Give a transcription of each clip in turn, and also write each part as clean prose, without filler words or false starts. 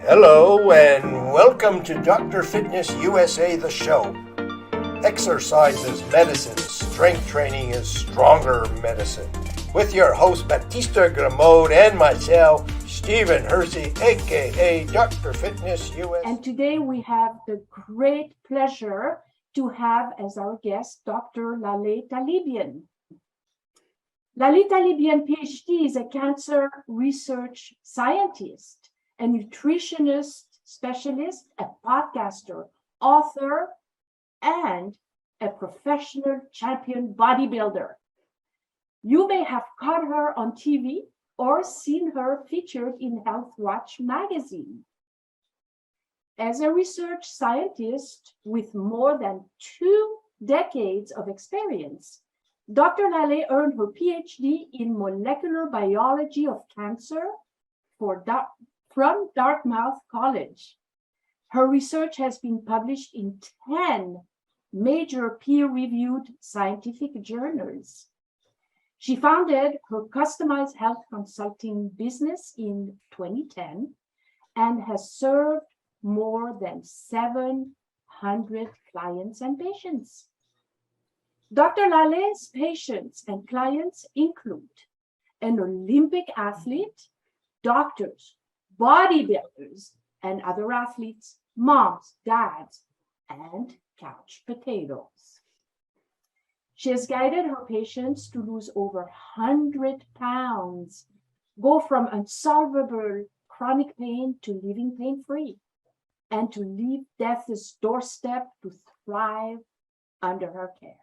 Hello and welcome to Dr. Fitness USA, the show. Exercise is medicine, strength training is stronger medicine. With your host Batista Gramode and myself, Stephen Hersey, aka Dr. Fitness USA. And today we have the great pleasure to have as our guest Dr. Laleh Talebian. Laleh Talebian, Ph.D., is a cancer research scientist, a nutritionist specialist, a podcaster, author, and a professional champion bodybuilder. You may have caught her on TV or seen her featured in Health Watch magazine. As a research scientist with more than 2 decades of experience, Dr. Laleh earned her Ph.D. in molecular biology of cancer from Dartmouth College. Her research has been published in 10 major peer-reviewed scientific journals. She founded her customized health consulting business in 2010 and has served more than 700 clients and patients. Dr. Laleh's patients and clients include an Olympic athlete, doctors, bodybuilders, and other athletes, moms, dads, and couch potatoes. She has guided her patients to lose over 100 pounds, go from unsolvable chronic pain to living pain-free, and to leave death's doorstep to thrive under her care.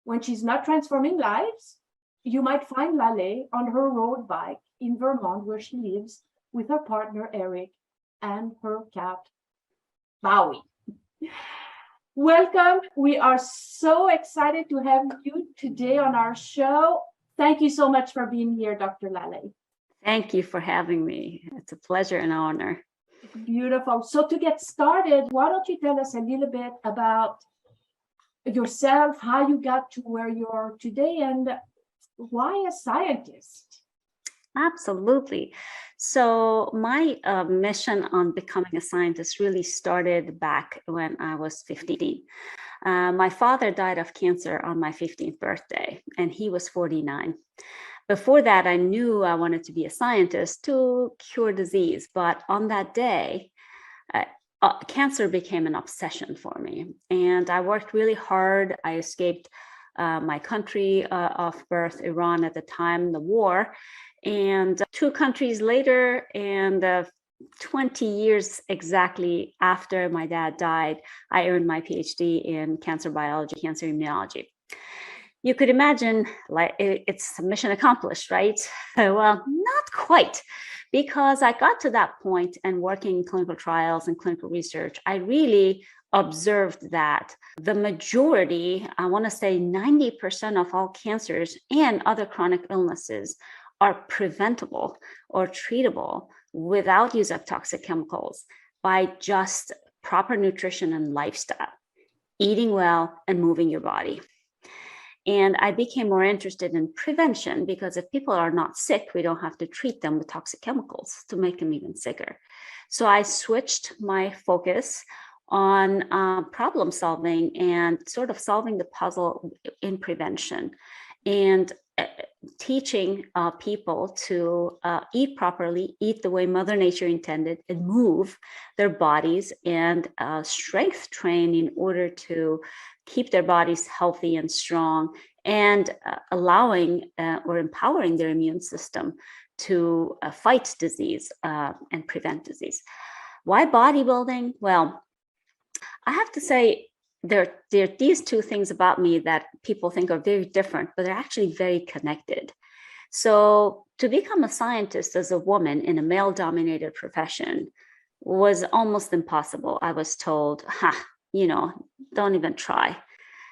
When she's not transforming lives, you might find Laleh on her road bike in Vermont, where she lives with her partner, Eric, and her cat, Bowie. Welcome. We are so excited to have you today on our show. Thank you so much for being here, Dr. Laleh. Thank you for having me. It's a pleasure and honor. Beautiful. So to get started, why don't you tell us a little bit about yourself, how you got to where you are today, and why a scientist? Absolutely. So my mission on becoming a scientist really started back when I was 15. My father died of cancer on my 15th birthday, and he was 49. Before that, I knew I wanted to be a scientist to cure disease, but on that day, cancer became an obsession for me, and I worked really hard. I escaped my country of birth, Iran at the time, the war, and 2 countries later, and 20 years exactly after my dad died, I earned my PhD in cancer biology, cancer immunology. You could imagine, like, it's mission accomplished, right? Well, not quite, because I got to that point and working in clinical trials and clinical research, I really observed that the majority, I want to say 90% of all cancers and other chronic illnesses are preventable or treatable without use of toxic chemicals by just proper nutrition and lifestyle, eating well and moving your body. And I became more interested in prevention because if people are not sick, we don't have to treat them with toxic chemicals to make them even sicker. So I switched my focus on problem solving and sort of solving the puzzle in prevention and teaching people to eat properly, eat the way Mother Nature intended, and move their bodies and strength train in order to keep their bodies healthy and strong, and allowing or empowering their immune system to fight disease and prevent disease. Why bodybuilding? Well, I have to say there are these 2 things about me that people think are very different, but they're actually very connected. So to become a scientist as a woman in a male-dominated profession was almost impossible. I was told, don't even try.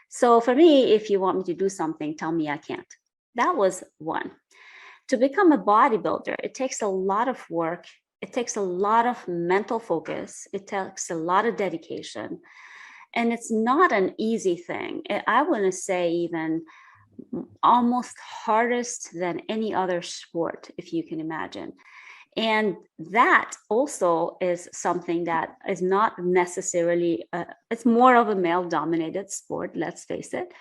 So for me, if you want me to do something, tell me I can't. That was one. To become a bodybuilder, it takes a lot of work. It takes a lot of mental focus. It takes a lot of dedication. And it's not an easy thing. I want to say even almost hardest than any other sport, if you can imagine. And that also is something that is not necessarily, it's more of a male dominated sport, let's face it.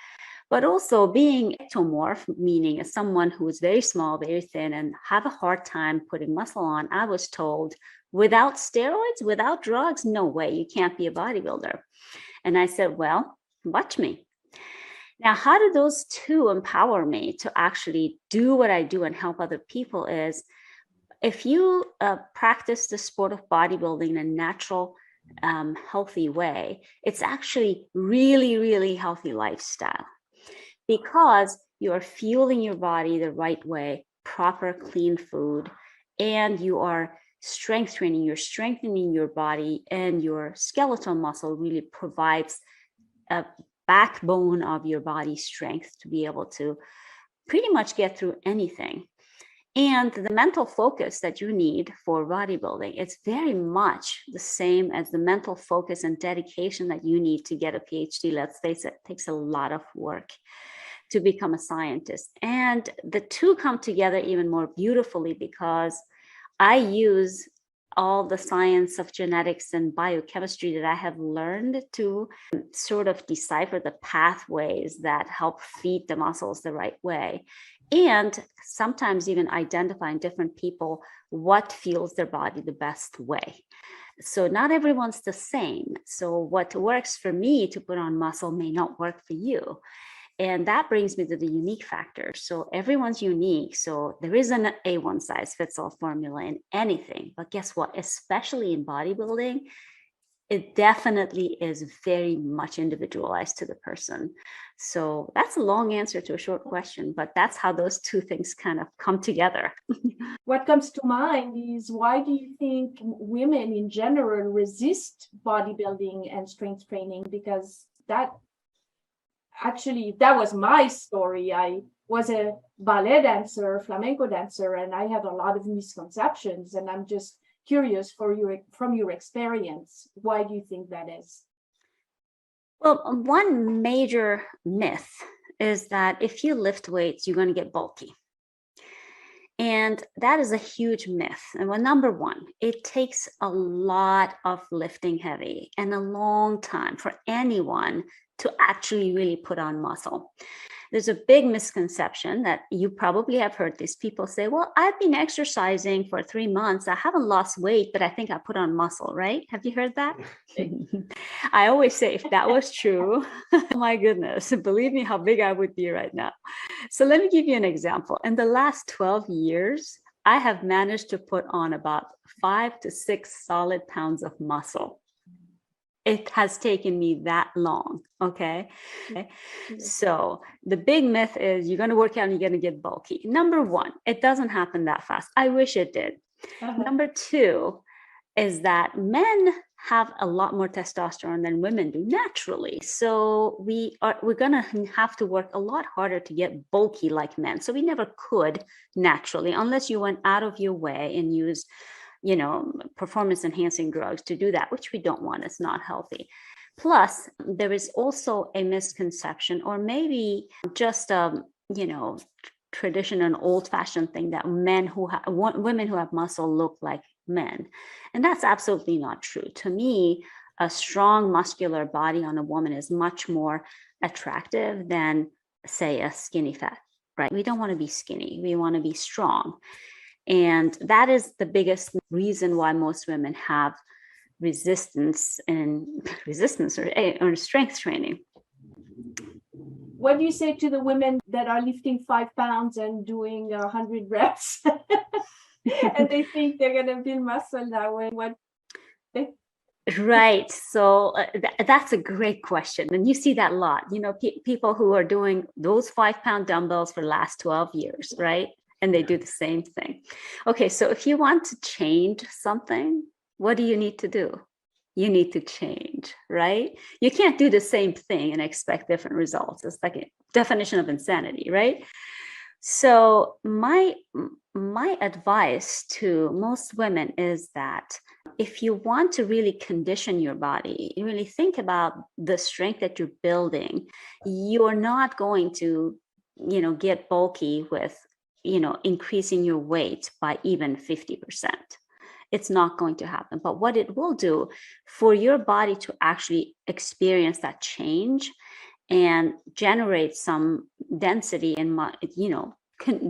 But also being ectomorph, meaning someone who is very small, very thin, and have a hard time putting muscle on, I was told, without steroids, without drugs, no way, you can't be a bodybuilder. And I said, well, watch me. Now, how do those two empower me to actually do what I do and help other people is, if you practice the sport of bodybuilding in a natural, healthy way, it's actually really, really healthy lifestyle because you're fueling your body the right way, proper, clean food, and you are strength training, you're strengthening your body, and your skeletal muscle really provides a backbone of your body strength to be able to pretty much get through anything. And the mental focus that you need for bodybuilding, it's very much the same as the mental focus and dedication that you need to get a PhD. Let's face it, takes a lot of work to become a scientist. And the two come together even more beautifully because I use all the science of genetics and biochemistry that I have learned to sort of decipher the pathways that help feed the muscles the right way. And sometimes even identifying different people what fuels their body the best way. So not everyone's the same. So what works for me to put on muscle may not work for you. And that brings me to the unique factor. So everyone's unique. So there isn't a one size fits all formula in anything. But guess what? Especially in bodybuilding, it definitely is very much individualized to the person. So that's a long answer to a short question, but that's how those two things kind of come together. What comes to mind is, why do you think women in general resist bodybuilding and strength training? Because that was my story. I was a ballet dancer, flamenco dancer, and I had a lot of misconceptions. And I'm just curious from your experience, why do you think that is? Well, one major myth is that if you lift weights, you're going to get bulky. And that is a huge myth. And well, number one, it takes a lot of lifting heavy and a long time for anyone to actually really put on muscle. There's a big misconception that you probably have heard this. People say, well, I've been exercising for 3 months. I haven't lost weight, but I think I put on muscle, right? Have you heard that? I always say, if that was true, oh my goodness, believe me how big I would be right now. So let me give you an example. In the last 12 years, I have managed to put on about 5 to 6 solid pounds of muscle. It has taken me that long. Okay. So the big myth is you're going to work out and you're going to get bulky. Number one, it doesn't happen that fast. I wish it did. Number two is that men have a lot more testosterone than women do naturally. So we're going to have to work a lot harder to get bulky like men. So we never could naturally, unless you went out of your way and used performance enhancing drugs to do that, which we don't want. It's not healthy. Plus, there is also a misconception, or maybe just tradition, an old-fashioned thing, that women who have muscle look like men, and that's absolutely not true. To me, a strong muscular body on a woman is much more attractive than, say, a skinny fat. Right? We don't want to be skinny. We want to be strong. And that is the biggest reason why most women have resistance or strength training. What do you say to the women that are lifting 5 pounds and doing 100 reps and they think they're going to build muscle that way? Right. So that's a great question. And you see that a lot, people who are doing those 5-pound dumbbells for the last 12 years, right? And they do the same thing. Okay, so if you want to change something, what do you need to do? You need to change, right? You can't do the same thing and expect different results. It's like a definition of insanity, right? So my advice to most women is that if you want to really condition your body, you really think about the strength that you're building. You're not going to, get bulky with increasing your weight by even 50%. It's not going to happen. But what it will do for your body to actually experience that change and generate some density and,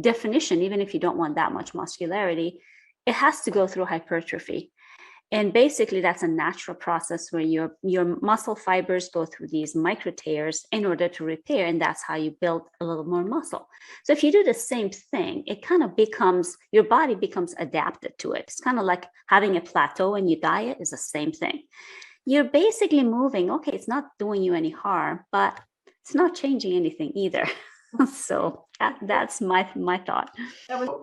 definition, even if you don't want that much muscularity, it has to go through hypertrophy. And basically, that's a natural process where your muscle fibers go through these micro tears in order to repair, and that's how you build a little more muscle. So if you do the same thing, it kind of becomes, your body becomes adapted to it. It's kind of like having a plateau in your diet is the same thing. You're basically moving, okay, it's not doing you any harm, but it's not changing anything either. So that's my thought.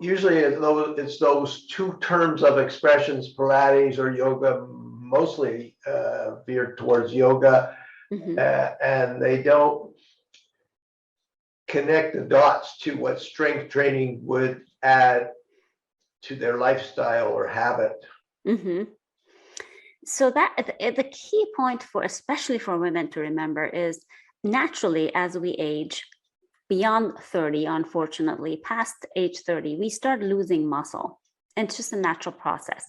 Usually it's those two terms of expressions, Pilates or yoga, mostly veered towards yoga, and they don't connect the dots to what strength training would add to their lifestyle or habit. So that the key point especially for women to remember is, naturally, as we age, beyond 30, unfortunately, past age 30, we start losing muscle. And it's just a natural process.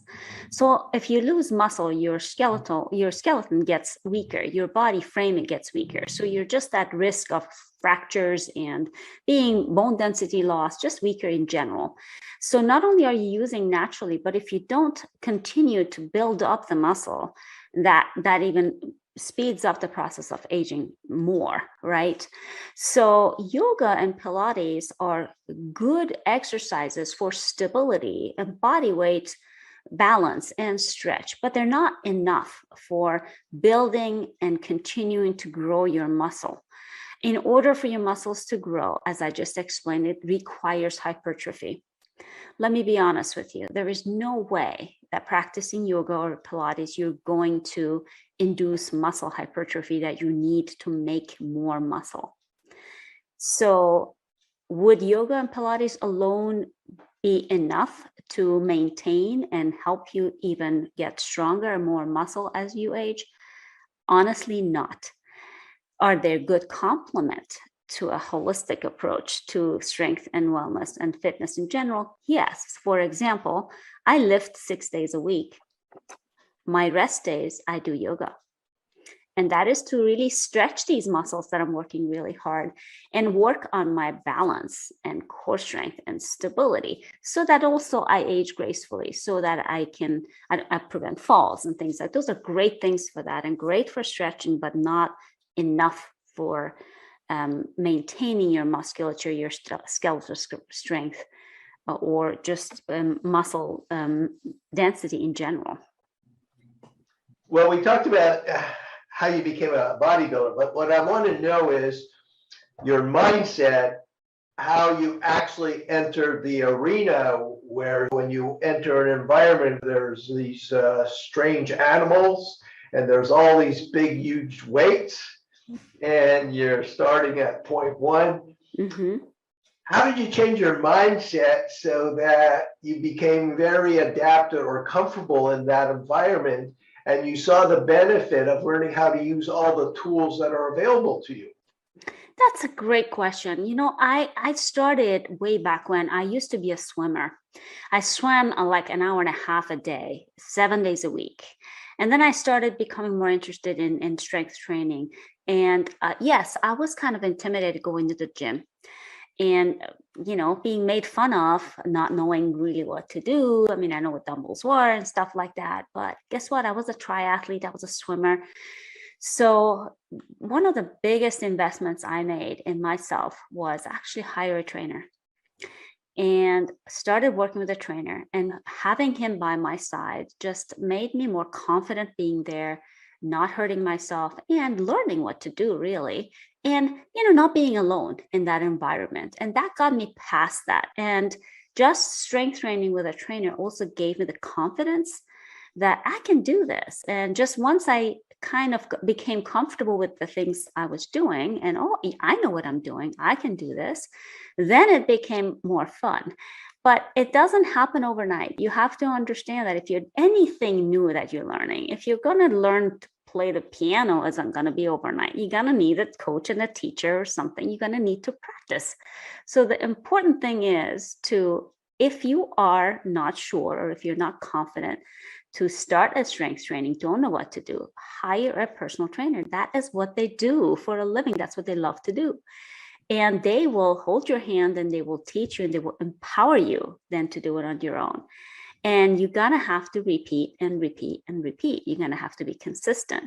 So if you lose muscle, your skeleton gets weaker, your body frame gets weaker. So you're just at risk of fractures and being bone density loss, just weaker in general. So not only are you using naturally, but if you don't continue to build up the muscle, that even speeds up the process of aging more, right? So yoga and Pilates are good exercises for stability and body weight balance and stretch, but they're not enough for building and continuing to grow your muscle. In order for your muscles to grow, as I just explained, it requires hypertrophy. Let me be honest with you. There is no way that practicing yoga or Pilates, you're going to induce muscle hypertrophy that you need to make more muscle. So would yoga and Pilates alone be enough to maintain and help you even get stronger and more muscle as you age? Honestly, not. Are they a good complement to a holistic approach to strength and wellness and fitness in general? Yes. For example, I lift 6 days a week. My rest days, I do yoga. And that is to really stretch these muscles that I'm working really hard and work on my balance and core strength and stability, so that also I age gracefully, so that I prevent falls and things like those. Are great things for that and great for stretching, but not enough for maintaining your musculature, your skeletal strength, or just muscle density in general. Well, we talked about how you became a bodybuilder, but what I want to know is your mindset, how you actually enter the arena, where when you enter an environment, there's these strange animals and there's all these big, huge weights, and you're starting at point one. How did you change your mindset so that you became very adapted or comfortable in that environment, and you saw the benefit of learning how to use all the tools that are available to you? That's a great question. I started way back when. I used to be a swimmer. I swam like an hour and a half a day, 7 days a week. And then I started becoming more interested in strength training. And yes, I was kind of intimidated going to the gym and, being made fun of, not knowing really what to do. I mean, I know what dumbbells were and stuff like that, but guess what? I was a triathlete. I was a swimmer. So one of the biggest investments I made in myself was actually hire a trainer, and started working with a trainer, and having him by my side just made me more confident being there, not hurting myself, and learning what to do really. And, not being alone in that environment. And that got me past that. And just strength training with a trainer also gave me the confidence that I can do this. And just once I kind of became comfortable with the things I was doing, and I know what I'm doing, I can do this, then it became more fun. But it doesn't happen overnight. You have to understand that if you're anything new that you're learning, if you're going to learn to play the piano isn't going to be overnight. You're going to need a coach and a teacher or something. You're going to need to practice. So the important thing is if you are not sure or if you're not confident to start a strength training, don't know what to do, hire a personal trainer. That is what they do for a living. That's what they love to do. And they will hold your hand and they will teach you and they will empower you then to do it on your own. And you're going to have to repeat and repeat and repeat. You're going to have to be consistent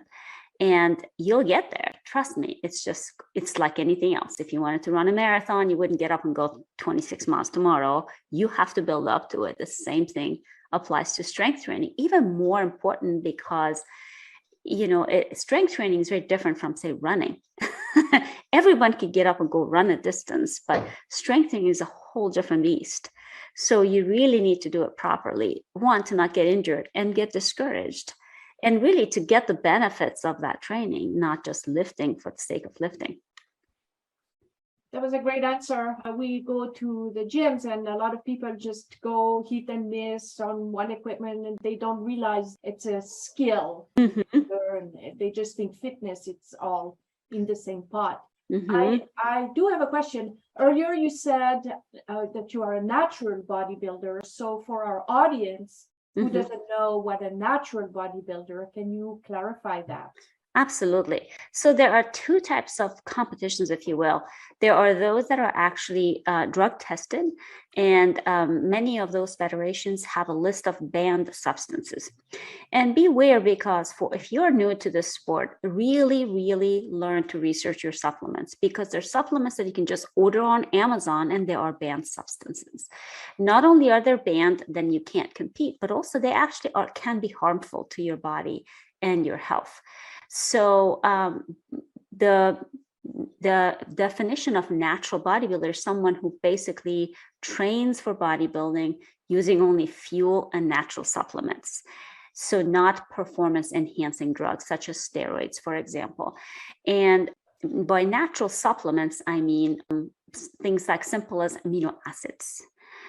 and you'll get there. Trust me. It's like anything else. If you wanted to run a marathon, you wouldn't get up and go 26 miles tomorrow. You have to build up to it. The same thing applies to strength training, even more important because, strength training is very different from, say, running. Everyone could get up and go run a distance, but strength training is a whole different beast. So you really need to do it properly. One, to not get injured and get discouraged, and really to get the benefits of that training, not just lifting for the sake of lifting. That was a great answer. We go to the gyms and a lot of people just go hit and miss on one equipment and they don't realize it's a skill. Mm-hmm. They just think fitness, it's all in the same pot. Mm-hmm. I do have a question. Earlier you said that you are a natural bodybuilder. So for our audience who mm-hmm. doesn't know what a natural bodybuilder, can you clarify that? Absolutely. So there are two types of competitions, if you will. There are those that are actually drug tested, and many of those federations have a list of banned substances. And beware, because if you're new to this sport, really, really learn to research your supplements, because there's supplements that you can just order on Amazon and they are banned substances. Not only are they banned, then you can't compete, but also they actually can be harmful to your body and your health. So the definition of natural bodybuilder is someone who basically trains for bodybuilding using only fuel and natural supplements. So not performance enhancing drugs such as steroids, for example. And by natural supplements, I mean things like simple as amino acids.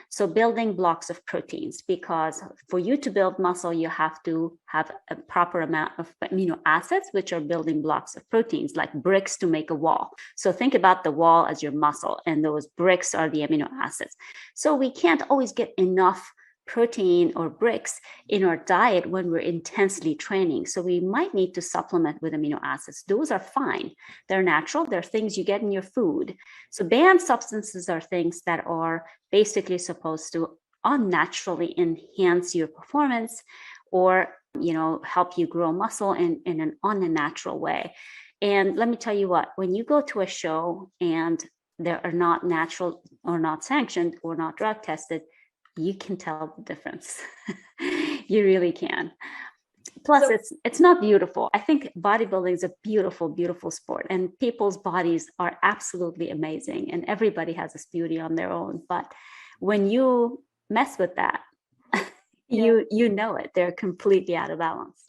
So building blocks of proteins, because for you to build muscle, you have to have a proper amount of amino acids, which are building blocks of proteins, like bricks to make a wall. So think about the wall as your muscle, and those bricks are the amino acids. So we can't always get enough protein or bricks in our diet when we're intensely training. So we might need to supplement with amino acids. Those are fine. They're natural. They're things you get in your food. So banned substances are things that are basically supposed to unnaturally enhance your performance or, help you grow muscle in an unnatural way. And let me tell you what, when you go to a show and they are not natural or not sanctioned or not drug tested, you can tell the difference. You really can. Plus, it's not beautiful. I think bodybuilding is a beautiful, beautiful sport, and people's bodies are absolutely amazing, and everybody has this beauty on their own. But when you mess with that, you know it. They're completely out of balance.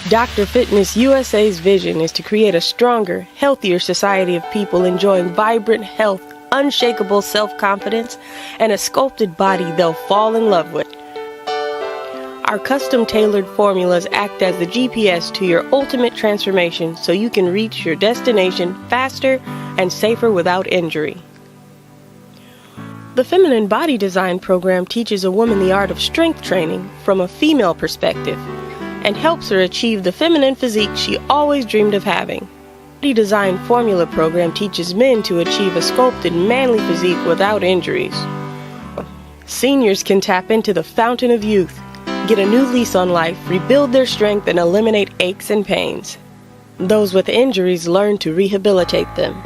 Dr. Fitness USA's vision is to create a stronger, healthier society of people enjoying vibrant health, unshakable self-confidence, and a sculpted body they'll fall in love with. Our custom-tailored formulas act as the GPS to your ultimate transformation so you can reach your destination faster and safer without injury. The Feminine Body Design program teaches a woman the art of strength training from a female perspective and helps her achieve the feminine physique she always dreamed of having. The Body Design Formula program teaches men to achieve a sculpted, manly physique without injuries. Seniors can tap into the fountain of youth, get a new lease on life, rebuild their strength, and eliminate aches and pains. Those with injuries learn to rehabilitate them,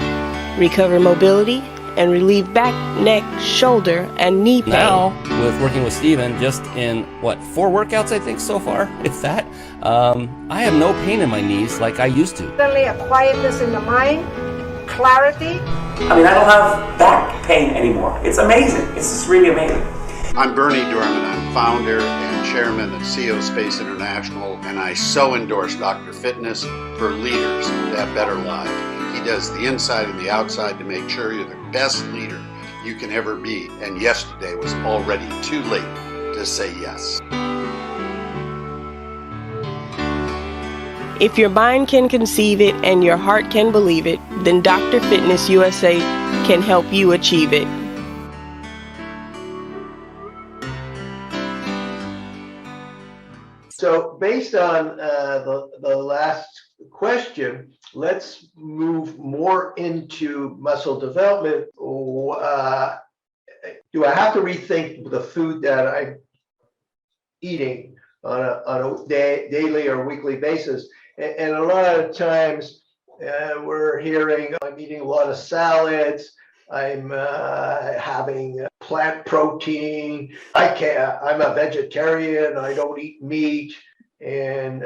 recover mobility, and relieve back, neck, shoulder, and knee pain. Now, with working with Steven, just in, 4 workouts, I think, so far, if that, I have no pain in my knees like I used to. Suddenly a quietness in the mind, clarity. I mean, I don't have back pain anymore. It's amazing. It's just really amazing. I'm Bernie Dorman. I'm founder and chairman of CO Space International, and I so endorse Dr. Fitness for leaders to have better lives. He does the inside and the outside to make sure you're the best leader you can ever be. And yesterday was already too late to say yes. If your mind can conceive it and your heart can believe it, then Dr. Fitness USA can help you achieve it. So based on the last question, let's move more into muscle development. Do I have to rethink the food that I'm eating on a daily or weekly basis? And a lot of times we're hearing I'm eating a lot of salads. I'm having plant protein. I'm a vegetarian. I don't eat meat. And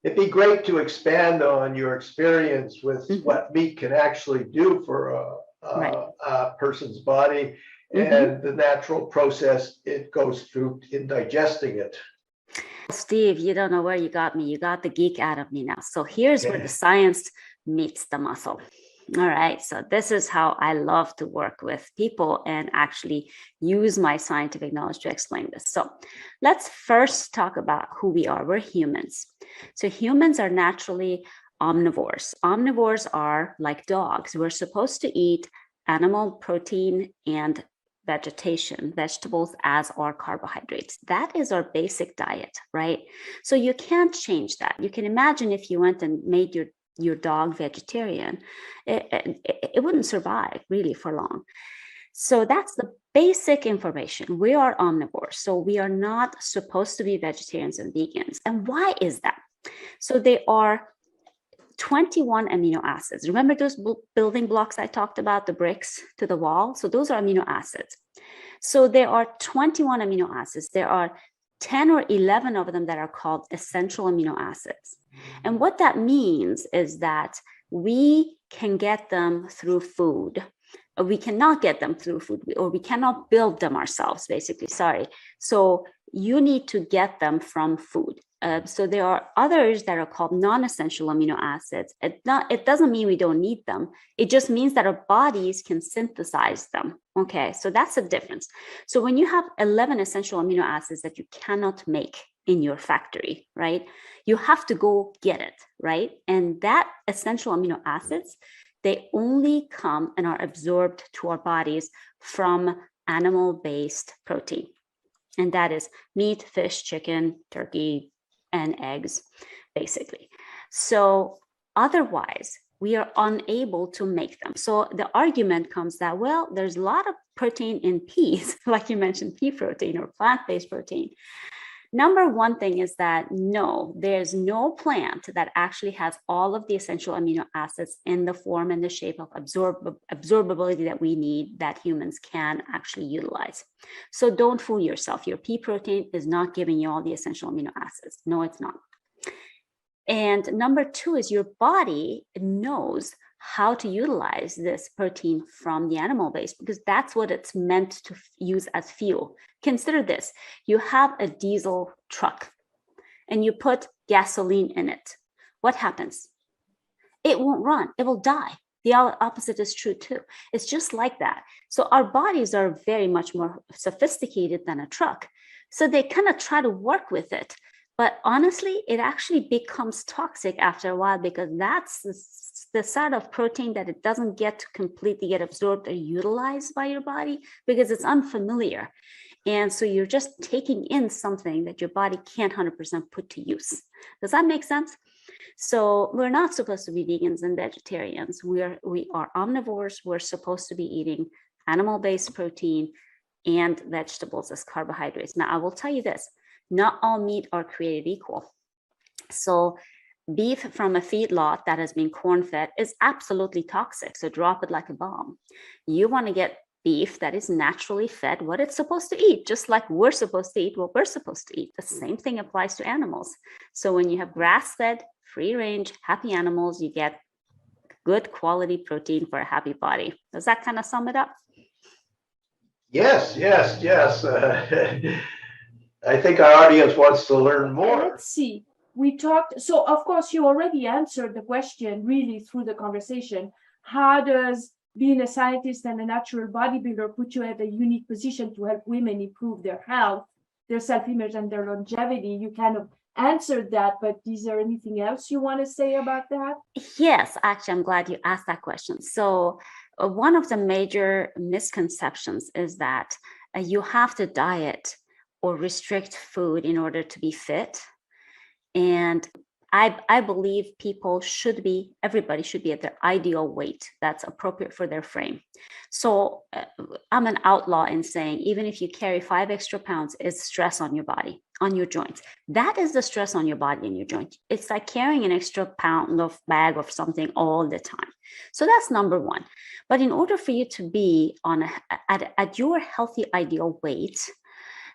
it'd be great to expand on your experience with what meat can actually do for a person's body and the natural process it goes through in digesting it. Steve, you don't know where you got me. You got the geek out of me now. So here's where the science meets the muscle. All right. So this is how I love to work with people and actually use my scientific knowledge to explain this. So let's first talk about who we are. We're humans. So humans are naturally omnivores. Omnivores are like dogs. We're supposed to eat animal protein and vegetables as our carbohydrates. That is our basic diet, right? So you can't change that. You can imagine if you went and made your dog vegetarian, it wouldn't survive really for long. So that's the basic information. We are omnivores, so we are not supposed to be vegetarians and vegans. And why is that? So they are 21 amino acids. Remember those building blocks I talked about, the bricks to the wall? So those are amino acids. So there are 21 amino acids. There are 10 or 11 of them that are called essential amino acids. And what that means is that we can get them through food. We cannot get them through food, or we cannot build them ourselves, basically. Sorry. So you need to get them from food. So there are others that are called non-essential amino acids. It doesn't mean we don't need them. It just means that our bodies can synthesize them. Okay, so that's the difference. So when you have 11 essential amino acids that you cannot make in your factory, right? You have to go get it, right? And that essential amino acids, they only come and are absorbed to our bodies from animal-based protein. And that is meat, fish, chicken, turkey, and eggs, basically. So otherwise, we are unable to make them. So the argument comes that, well, there's a lot of protein in peas, like you mentioned, pea protein or plant-based protein. Number one thing is that no, there's no plant that actually has all of the essential amino acids in the form and the shape of absorbability that we need, that humans can actually utilize. So don't fool yourself. Your pea protein is not giving you all the essential amino acids. No, it's not. And number two is your body knows how to utilize this protein from the animal base, because that's what it's meant to use as fuel. Consider this: you have a diesel truck and you put gasoline in it. What happens? It won't run, it will die. The opposite is true too. It's just like that. So our bodies are very much more sophisticated than a truck. So they kind of try to work with it. But honestly, it actually becomes toxic after a while, because that's the side of protein that it doesn't get to completely get absorbed or utilized by your body, because it's unfamiliar. And so you're just taking in something that your body can't 100% put to use. Does that make sense? So we're not supposed to be vegans and vegetarians. We are omnivores. We're supposed to be eating animal-based protein and vegetables as carbohydrates. Now, I will tell you this: not all meat are created equal. So beef from a feedlot that has been corn-fed is absolutely toxic. So drop it like a bomb. You want to get beef that is naturally fed what it's supposed to eat, just like we're supposed to eat what we're supposed to eat. The same thing applies to animals. So when you have grass-fed, free-range, happy animals, you get good quality protein for a happy body. Does that kind of sum it up? Yes. I think our audience wants to learn more. Let's see. We talked, so of course you already answered the question really through the conversation. How does being a scientist and a natural bodybuilder put you at a unique position to help women improve their health, their self-image, and their longevity? You kind of answered that, but is there anything else you want to say about that? Yes, actually, I'm glad you asked that question. So one of the major misconceptions is that you have to diet or restrict food in order to be fit. And I believe everybody should be at their ideal weight that's appropriate for their frame. So I'm an outlaw in saying, even if you carry 5 extra pounds, it's stress on your body, on your joints. That is the stress on your body and your joint. It's like carrying an extra pound of bag of something all the time. So that's number one. But in order for you to be at your healthy ideal weight,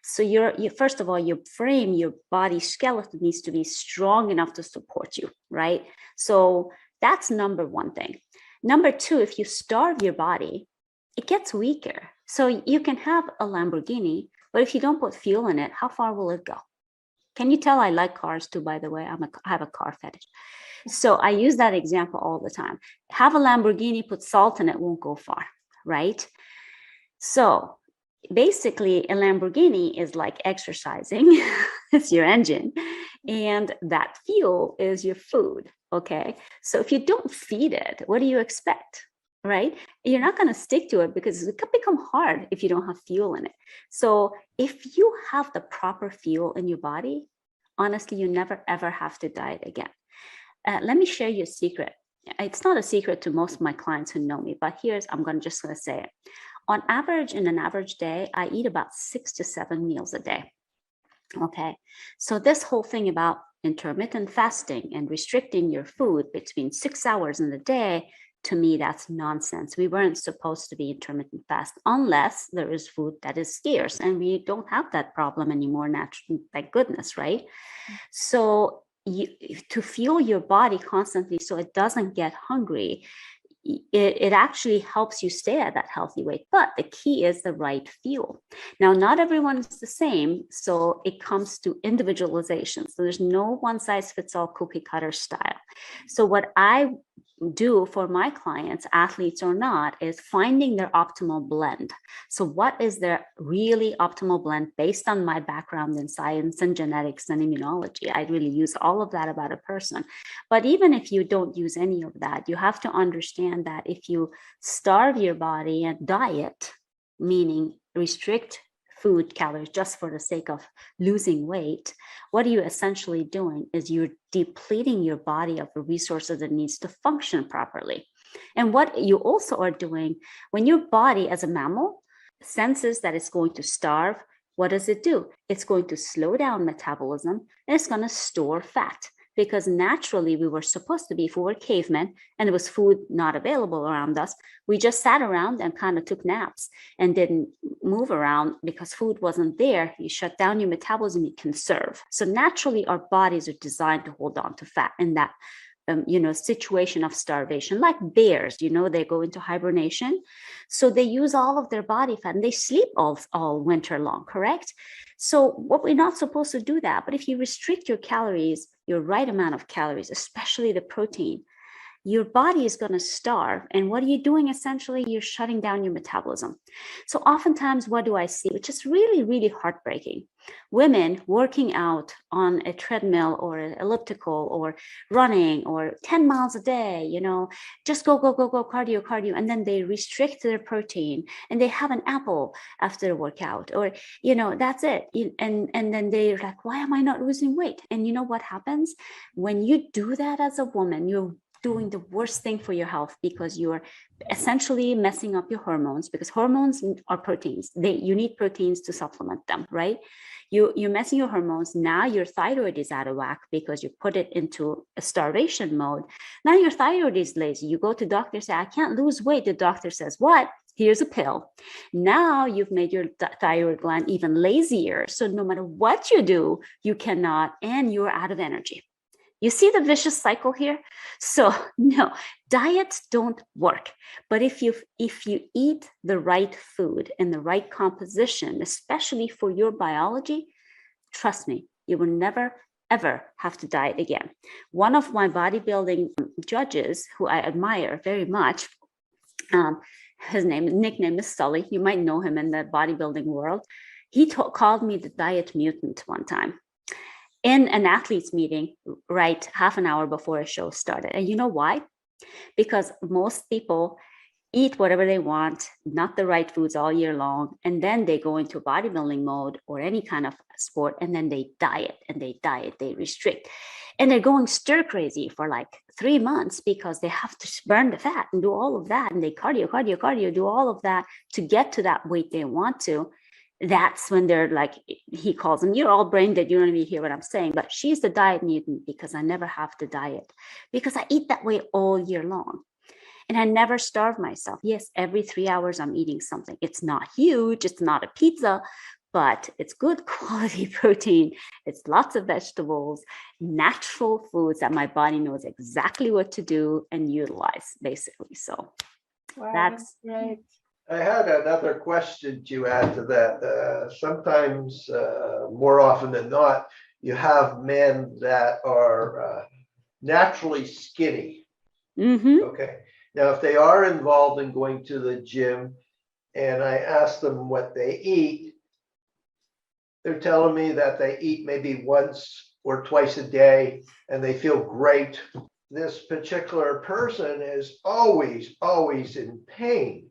so you first of all, your frame, your body skeleton needs to be strong enough to support you, right? So that's number one thing. Number two, if you starve your body, it gets weaker. So you can have a Lamborghini, but if you don't put fuel in it, how far will it go? Can you tell I like cars too, by the way? I have a car fetish. So I use that example all the time. Have a Lamborghini, put salt in it, won't go far, right? So basically, a Lamborghini is like exercising. It's your engine. And that fuel is your food, okay? So if you don't feed it, what do you expect, right? You're not going to stick to it because it could become hard if you don't have fuel in it. So if you have the proper fuel in your body, honestly, you never, ever have to diet again. Let me share you a secret. It's not a secret to most of my clients who know me, but I'm just going to say it. On average, in an average day, I eat about 6 to 7 meals a day. Okay, so this whole thing about intermittent fasting and restricting your food between 6 hours in the day, to me, that's nonsense. We weren't supposed to be intermittent fast unless there is food that is scarce, and we don't have that problem anymore, naturally, thank goodness, right? So to fuel your body constantly so it doesn't get hungry, it actually helps you stay at that healthy weight. But the key is the right fuel. Now, not everyone is the same, so it comes to individualization. So there's no one size fits all cookie cutter style. So what I do for my clients, athletes or not, is finding their optimal blend. So what is their really optimal blend based on my background in science and genetics and immunology? I really use all of that about a person. But even if you don't use any of that, you have to understand that if you starve your body and diet, meaning restrict food calories just for the sake of losing weight, what are you essentially doing is you're depleting your body of the resources it needs to function properly. And what you also are doing, when your body as a mammal senses that it's going to starve, what does it do? It's going to slow down metabolism and it's going to store fat. Because naturally we were supposed to be, if we were cavemen and there was food not available around us, we just sat around and kind of took naps and didn't move around because food wasn't there. You shut down your metabolism, you conserve. So naturally our bodies are designed to hold on to fat in that situation of starvation, like bears, they go into hibernation. So they use all of their body fat and they sleep all winter long, correct? So what we're not supposed to do that. But if you restrict your calories, your right amount of calories, especially the protein, your body is going to starve. And what are you doing? Essentially, you're shutting down your metabolism. So oftentimes, what do I see? Which is really, really heartbreaking. Women working out on a treadmill or an elliptical or running or 10 miles a day, just go, cardio. And then they restrict their protein and they have an apple after a workout or, that's it. And then they're like, why am I not losing weight? And you know what happens? When you do that as a woman, you're doing the worst thing for your health because you're essentially messing up your hormones, because hormones are proteins. You need proteins to supplement them, right? You're messing your hormones. Now your thyroid is out of whack because you put it into a starvation mode. Now your thyroid is lazy. You go to doctor, say, I can't lose weight. The doctor says, what? Here's a pill. Now you've made your thyroid gland even lazier. So no matter what you do, you cannot, and you're out of energy. You see the vicious cycle here? So no, diets don't work. But if you eat the right food and the right composition, especially for your biology, trust me, you will never, ever have to diet again. One of my bodybuilding judges, who I admire very much, his nickname is Sully. You might know him in the bodybuilding world. He called me the diet mutant one time in an athletes meeting, right, half an hour before a show started. And you know why? Because most people eat whatever they want, not the right foods all year long, and then they go into bodybuilding mode or any kind of sport, and then they diet, they restrict. And they're going stir crazy for like 3 months because they have to burn the fat and do all of that. And they cardio, do all of that to get to that weight they want to. That's when they're like, he calls them, you're all brain dead, you don't even hear what I'm saying. But she's the diet mutant because I never have to diet because I eat that way all year long. And I never starve myself. Yes, every 3 hours I'm eating something. It's not huge, it's not a pizza, but it's good quality protein. It's lots of vegetables, natural foods that my body knows exactly what to do and utilize, basically. So Wow, that's great. I had another question to add to that. Sometimes, more often than not, you have men that are naturally skinny. Mm-hmm. Okay. Now, if they are involved in going to the gym and I ask them what they eat, they're telling me that they eat maybe once or twice a day and they feel great. This particular person is always in pain.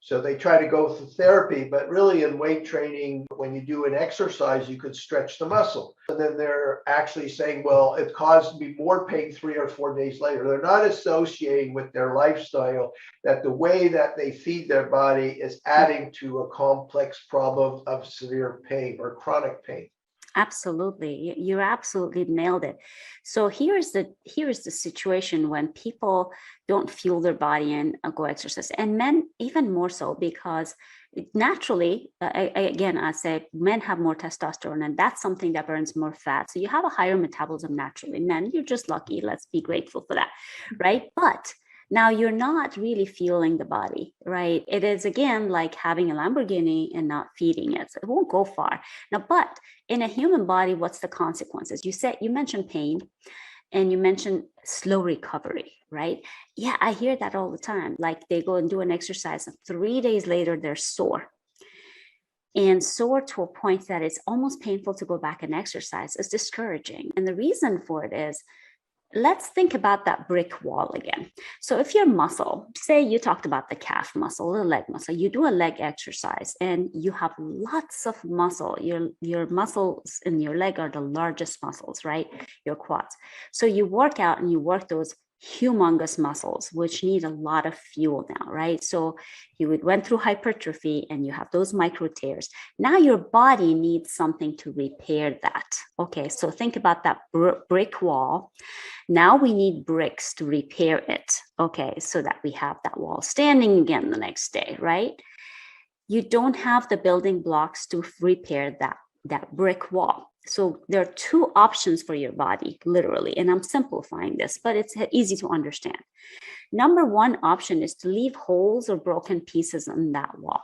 So they try to go through therapy, but really in weight training, when you do an exercise, you could stretch the muscle. And then they're actually saying, well, it caused me more pain 3 or 4 days later. They're not associating with their lifestyle that the way that they feed their body is adding to a complex problem of severe pain or chronic pain. Absolutely. You absolutely nailed it. So here's the situation when people don't fuel their body and go exercise, and men even more so, because naturally, again, I say men have more testosterone, and that's something that burns more fat. So you have a higher metabolism naturally. Men, you're just lucky. Let's be grateful for that, right? But now you're not really fueling the body, right? It is, again, like having a Lamborghini and not feeding it. So it won't go far. Now, but in a human body, what's the consequences? You mentioned pain and you mentioned slow recovery, right? Yeah, I hear that all the time. Like they go and do an exercise and 3 days later, they're sore. And sore to a point that it's almost painful to go back and exercise. It's discouraging. And the reason for it is, let's think about that brick wall again. So if your muscle, say you talked about the calf muscle, the leg muscle, you do a leg exercise and you have lots of muscle. Your muscles in your leg are the largest muscles, right? Your quads. So you work out and you work those humongous muscles, which need a lot of fuel now, right? So you went through hypertrophy and you have those micro tears. Now your body needs something to repair that. Okay, so think about that brick wall. Now we need bricks to repair it. Okay, so that we have that wall standing again the next day, right? You don't have the building blocks to repair that brick wall. So there are 2 options for your body, literally, and I'm simplifying this, but it's easy to understand. Number 1 option is to leave holes or broken pieces on that wall,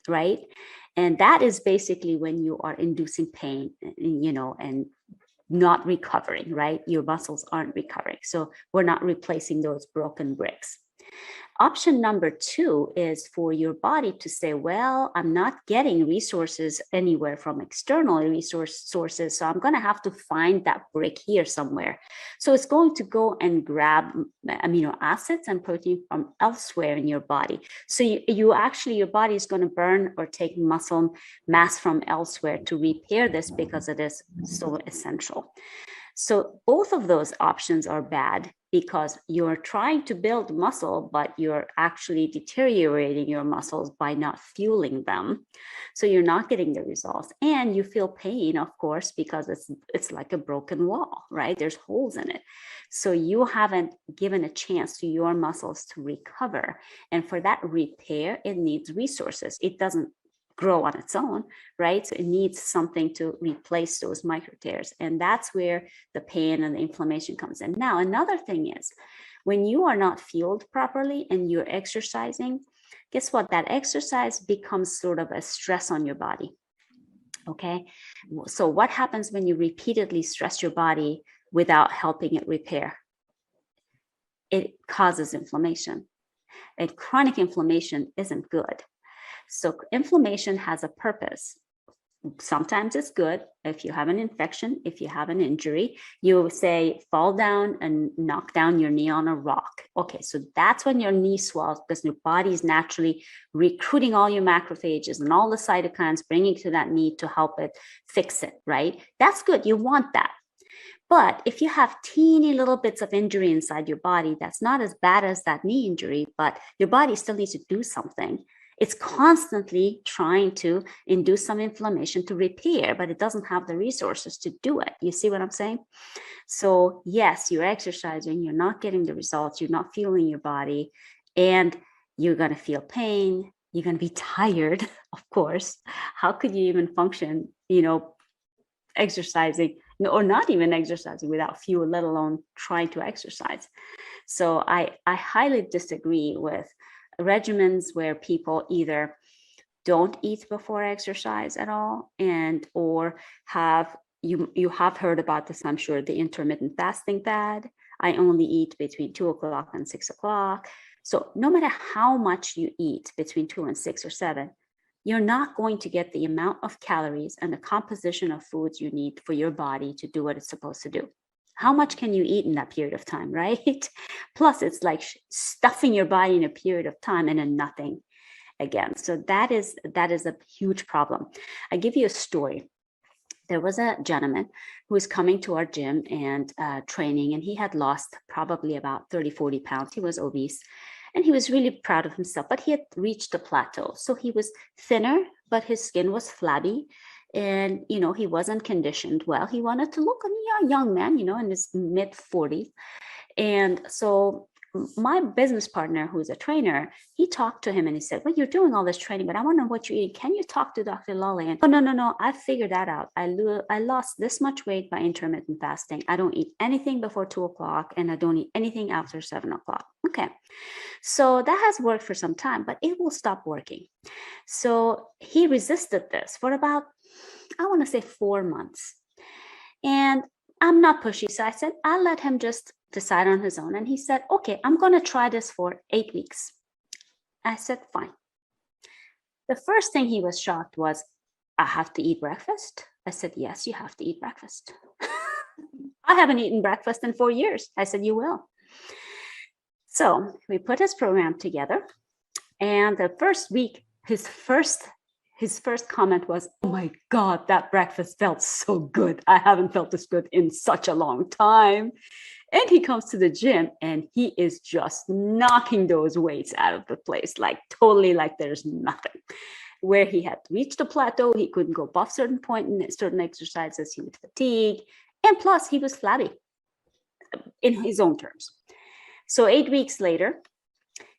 right? And that is basically when you are inducing pain, and not recovering, right? Your muscles aren't recovering. So we're not replacing those broken bricks. Option number 2 is for your body to say, well, I'm not getting resources anywhere from external sources, so I'm going to have to find that brick here somewhere. So it's going to go and grab amino acids and protein from elsewhere in your body. So your body is going to burn or take muscle mass from elsewhere to repair this because it is so essential. So both of those options are bad because you're trying to build muscle, but you're actually deteriorating your muscles by not fueling them. So you're not getting the results. And you feel pain, of course, because it's like a broken wall, right? There's holes in it. So you haven't given a chance to your muscles to recover. And for that repair, it needs resources. It doesn't grow on its own, right? So it needs something to replace those micro tears. And that's where the pain and the inflammation comes in. Now, another thing is when you are not fueled properly and you're exercising, guess what? That exercise becomes sort of a stress on your body. Okay. So what happens when you repeatedly stress your body without helping it repair? It causes inflammation. And chronic inflammation isn't good. So inflammation has a purpose. Sometimes it's good. If you have an infection, if you have an injury, you say fall down and knock down your knee on a rock. Okay, so that's when your knee swells because your body is naturally recruiting all your macrophages and all the cytokines, bringing to that knee to help it fix it, right? That's good. You want that. But if you have teeny little bits of injury inside your body, that's not as bad as that knee injury, but your body still needs to do something. It's constantly trying to induce some inflammation to repair, but it doesn't have the resources to do it. You see what I'm saying? So yes, you're exercising, you're not getting the results, you're not feeling your body, and you're going to feel pain. You're going to be tired, of course. How could you even function, exercising or not even exercising without fuel, let alone trying to exercise? So I highly disagree with regimens where people either don't eat before exercise at all or have you have heard about this, I'm sure, the intermittent fasting fad. I only eat between 2 o'clock and 6 o'clock. So no matter how much you eat between 2 and 6 or 7, you're not going to get the amount of calories and the composition of foods you need for your body to do what it's supposed to do. How much can you eat in that period of time, right? Plus, it's like stuffing your body in a period of time and then nothing again. So that is a huge problem. I give you a story. There was a gentleman who was coming to our gym and training, and he had lost probably about 30, 40 pounds. He was obese, and he was really proud of himself, but he had reached a plateau. So he was thinner, but his skin was flabby. And, he wasn't conditioned well. He wanted to look a young man, in his mid 40s. And so my business partner, who's a trainer, he talked to him and he said, well, you're doing all this training, but I want to know what you're eating. Can you talk to Dr. Laleh? And, no, I figured that out. I lost this much weight by intermittent fasting. I don't eat anything before 2 o'clock and I don't eat anything after 7 o'clock. Okay. So that has worked for some time, but it will stop working. So he resisted this for about, I want to say 4 months. And I'm not pushy. So I said, I'll let him just decide on his own. And he said, okay, I'm going to try this for 8 weeks. I said, fine. The first thing he was shocked was, I have to eat breakfast? I said, yes, you have to eat breakfast. I haven't eaten breakfast in 4 years. I said, you will. So we put his program together. And the first week, his first comment was, oh my God, that breakfast felt so good. I haven't felt this good in such a long time. And he comes to the gym and he is just knocking those weights out of the place, like totally like there's nothing. Where he had reached a plateau, he couldn't go above certain point in certain exercises, he would fatigue. And plus he was flabby in his own terms. So 8 weeks later,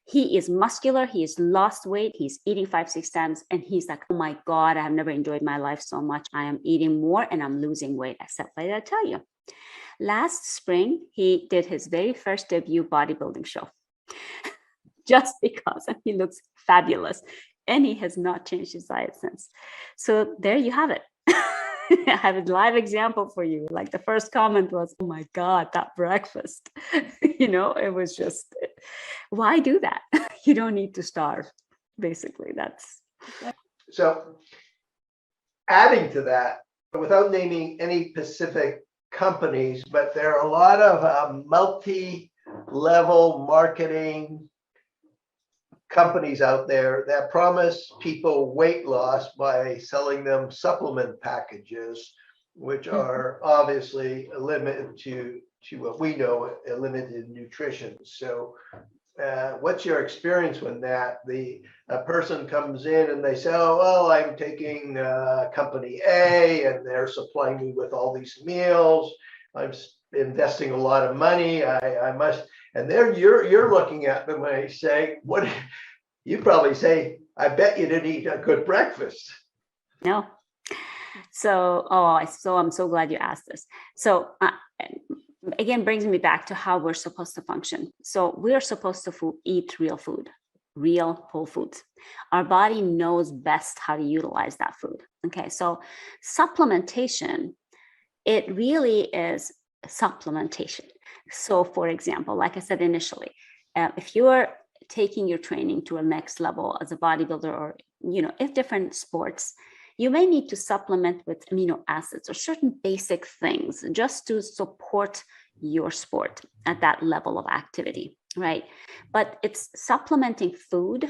he is muscular, he has lost weight, he's eating 5-6 times, and he's like, oh my God, I have never enjoyed my life so much. I am eating more and I'm losing weight. Except what did I tell you? Last spring, he did his very first debut bodybuilding show. Just because, and he looks fabulous. And he has not changed his diet since. So there you have it. I have a live example for you. Like the first comment was, oh my God, that breakfast. It was just, why do that? You don't need to starve. Basically, that's. So adding to that, without naming any specific companies, but there are a lot of multi-level marketing companies out there that promise people weight loss by selling them supplement packages, which are obviously limited to what we know, a limited nutrition. So what's your experience when a person comes in and they say, oh, well, I'm taking company A and they're supplying me with all these meals. I'm investing a lot of money. I must. And then you're looking at them and I say, what? You probably say, I bet you didn't eat a good breakfast. No. So I'm so glad you asked this. So again, brings me back to how we're supposed to function. So we are supposed to eat real food. real whole foods. Our body knows best how to utilize that food. Okay, so supplementation, it really is supplementation. So for example, like I said initially, if you're taking your training to a next level as a bodybuilder or, in different sports, you may need to supplement with amino acids or certain basic things just to support your sport at that level of activity, right? But it's supplementing food.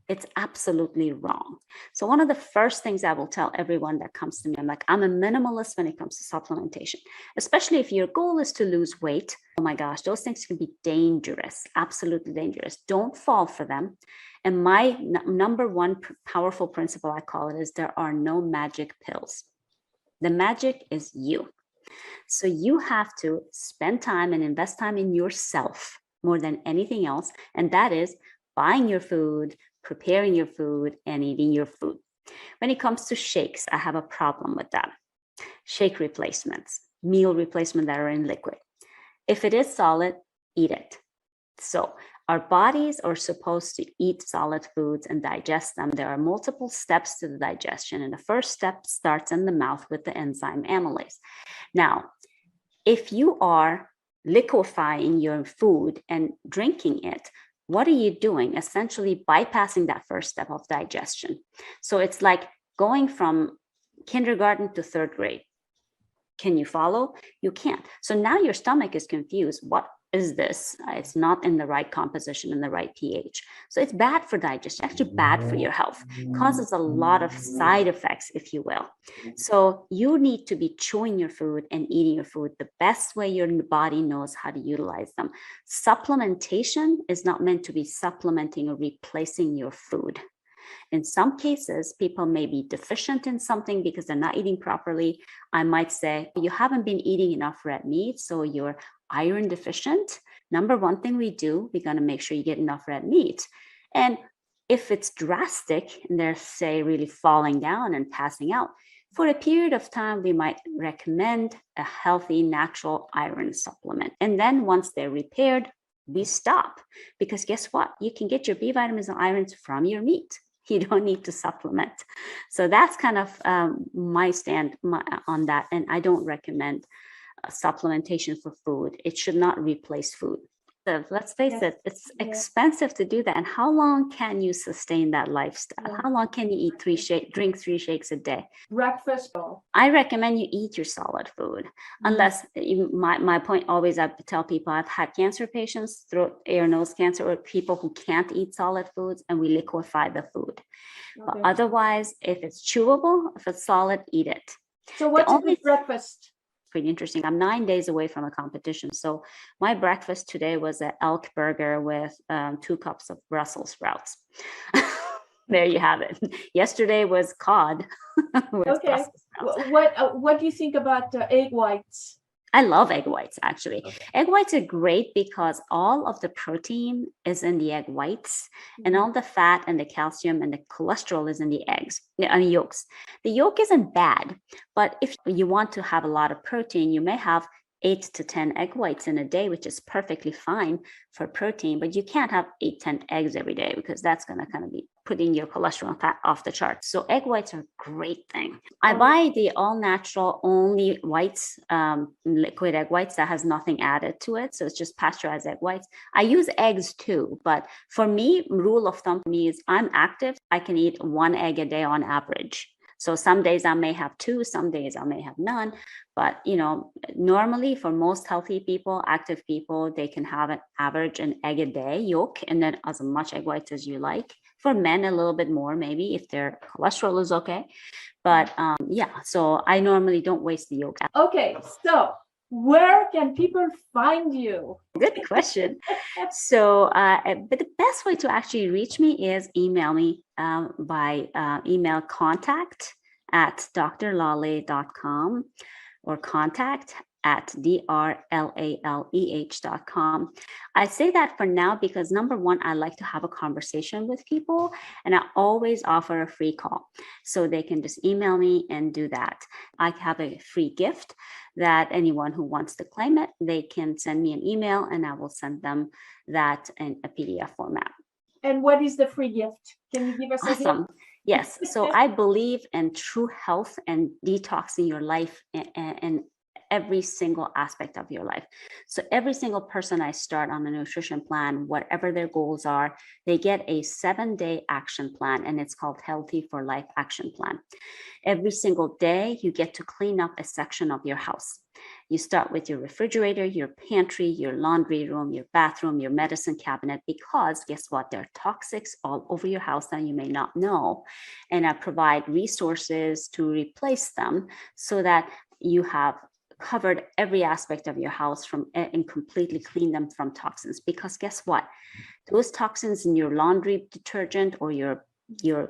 It's absolutely wrong. So one of the first things I will tell everyone that comes to me, I'm a minimalist when it comes to supplementation, especially if your goal is to lose weight. Oh my gosh, those things can be dangerous, absolutely dangerous. Don't fall for them. And my number one powerful principle, I call it, is there are no magic pills. The magic is you. So you have to spend time and invest time in yourself more than anything else. And that is buying your food, preparing your food, and eating your food. When it comes to shakes, I have a problem with that. Shake replacements, meal replacement that are in liquid. If it is solid, eat it. So our bodies are supposed to eat solid foods and digest them. There are multiple steps to the digestion, and the first step starts in the mouth with the enzyme amylase. Now, if you are liquefying your food and drinking it, what are you doing? Essentially bypassing that first step of digestion. So it's like going from kindergarten to third grade. Can you follow? You can't. So now your stomach is confused. What is this? It's not in the right composition, in the right pH. So it's bad for digestion, actually bad for your health. Causes a lot of side effects, if you will. So you need to be chewing your food and eating your food the best way your body knows how to utilize them. Supplementation is not meant to be supplementing or replacing your food. In some cases, people may be deficient in something because they're not eating properly. I might say, you haven't been eating enough red meat, so you're iron deficient. Number one thing we do, we're going to make sure you get enough red meat. And if it's drastic and they're, say, really falling down and passing out, for a period of time, we might recommend a healthy, natural iron supplement. And then once they're repaired, we stop. Because guess what? You can get your B vitamins and irons from your meat. You don't need to supplement. So that's kind of my stand on that. And I don't recommend supplementation for food. It should not replace food. So let's face it, it's expensive to do that. And how long can you sustain that lifestyle? How long can you drink 3 shakes a day? Breakfast. I recommend you eat your solid food, unless my point always, I tell people I've had cancer patients, throat, ear, nose cancer, or people who can't eat solid foods, and we liquefy the food. But otherwise, if it's chewable, if it's solid, eat it. So what's a good breakfast? Pretty interesting. I'm 9 days away from a competition. So my breakfast today was an elk burger with 2 cups of Brussels sprouts. There you have it. Yesterday was cod. Okay. What do you think about egg whites? I love egg whites, actually. Egg whites are great because all of the protein is in the egg whites, and all the fat and the calcium and the cholesterol is in the eggs, yolks. The yolk isn't bad, but if you want to have a lot of protein, you may have 8 to 10 egg whites in a day, which is perfectly fine for protein, but you can't have 8, 10 eggs every day because that's going to kind of be putting your cholesterol and fat off the charts. So egg whites are a great thing. I buy the all natural, only whites, liquid egg whites that has nothing added to it. So it's just pasteurized egg whites. I use eggs too, but for me, rule of thumb for me is I'm active. I can eat 1 egg a day on average. So some days I may have 2, some days I may have none. But, normally for most healthy people, active people, they can have an average an egg a day yolk, and then as much egg whites as you like. For men, a little bit more, maybe, if their cholesterol is okay. But so I normally don't waste the yolk. Okay, so where can people find you? Good question. So, but the best way to actually reach me is email me by email contact@drlaleh.com or contact@drlaleh.com. I say that for now because number one, I like to have a conversation with people, and I always offer a free call. So they can just email me and do that. I have a free gift that anyone who wants to claim it, they can send me an email and I will send them that in a PDF format. And what is the free gift? Can you give us a hint? Awesome. Yes. So I believe in true health and detoxing your life in every single aspect of your life. So every single person I start on a nutrition plan, whatever their goals are, they get a 7-day action plan, and it's called Healthy for Life Action Plan. Every single day, you get to clean up a section of your house. You start with your refrigerator, your pantry, your laundry room, your bathroom, your medicine cabinet, because guess what? There are toxics all over your house that you may not know. And I provide resources to replace them so that you have covered every aspect of your house and completely clean them from toxins. Because guess what? Those toxins in your laundry detergent or your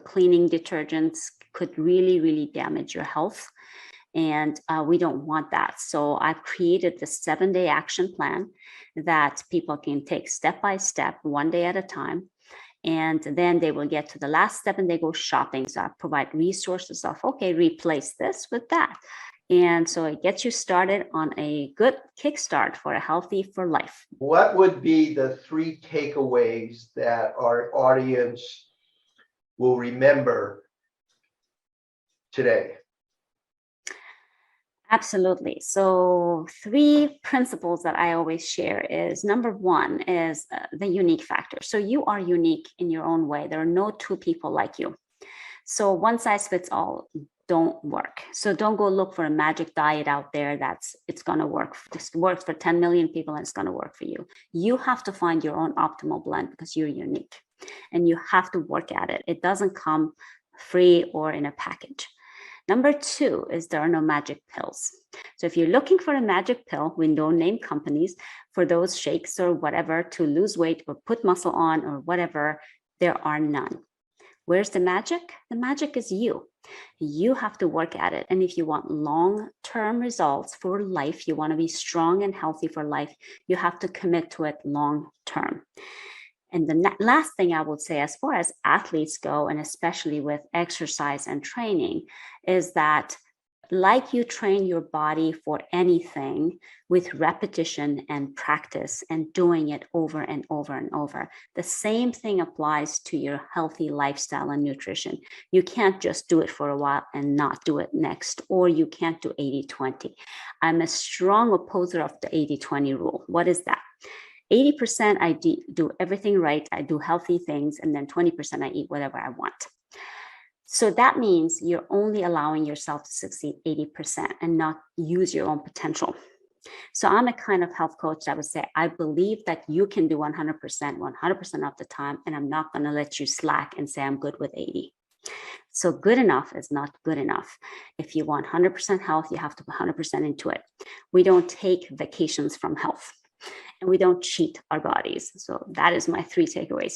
cleaning detergents could really, really damage your health. And we don't want that. So I've created the 7-day action plan that people can take step by step, one day at a time. And then they will get to the last step and they go shopping. So I provide resources of, okay, replace this with that. And so it gets you started on a good kickstart for a Healthy for Life. What would be the 3 takeaways that our audience will remember today? Absolutely. So 3 principles that I always share is, number 1 is the unique factor. So you are unique in your own way. There are no 2 people like you. So one size fits all don't work. So don't go look for a magic diet out there it's going to work. Just works for 10 million people and it's going to work for you. You have to find your own optimal blend because you're unique and you have to work at it. It doesn't come free or in a package. Number 2 is there are no magic pills. So if you're looking for a magic pill, we don't name companies, for those shakes or whatever to lose weight or put muscle on or whatever, there are none. Where's the magic? The magic is you. You have to work at it. And if you want long-term results for life, you want to be strong and healthy for life, you have to commit to it long-term. And the last thing I would say, as far as athletes go, and especially with exercise and training, is that like you train your body for anything with repetition and practice and doing it over and over and over, the same thing applies to your healthy lifestyle and nutrition. You can't just do it for a while and not do it next, or you can't do 80-20. I'm a strong opposer of the 80-20 rule. What is that? 80% I do everything right, I do healthy things, and then 20% I eat whatever I want. So that means you're only allowing yourself to succeed 80% and not use your own potential. So I'm a kind of health coach that would say, I believe that you can do 100% of the time, and I'm not going to let you slack and say I'm good with 80. So good enough is not good enough. If you want 100% health, you have to put 100% into it. We don't take vacations from health. And we don't cheat our bodies. So that is my 3 takeaways.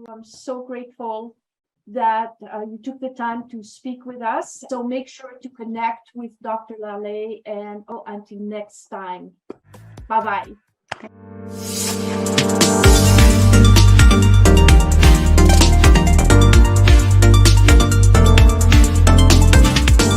I'm so grateful that you took the time to speak with us. So make sure to connect with Dr. Laleh, and until next time. Bye-bye. Okay.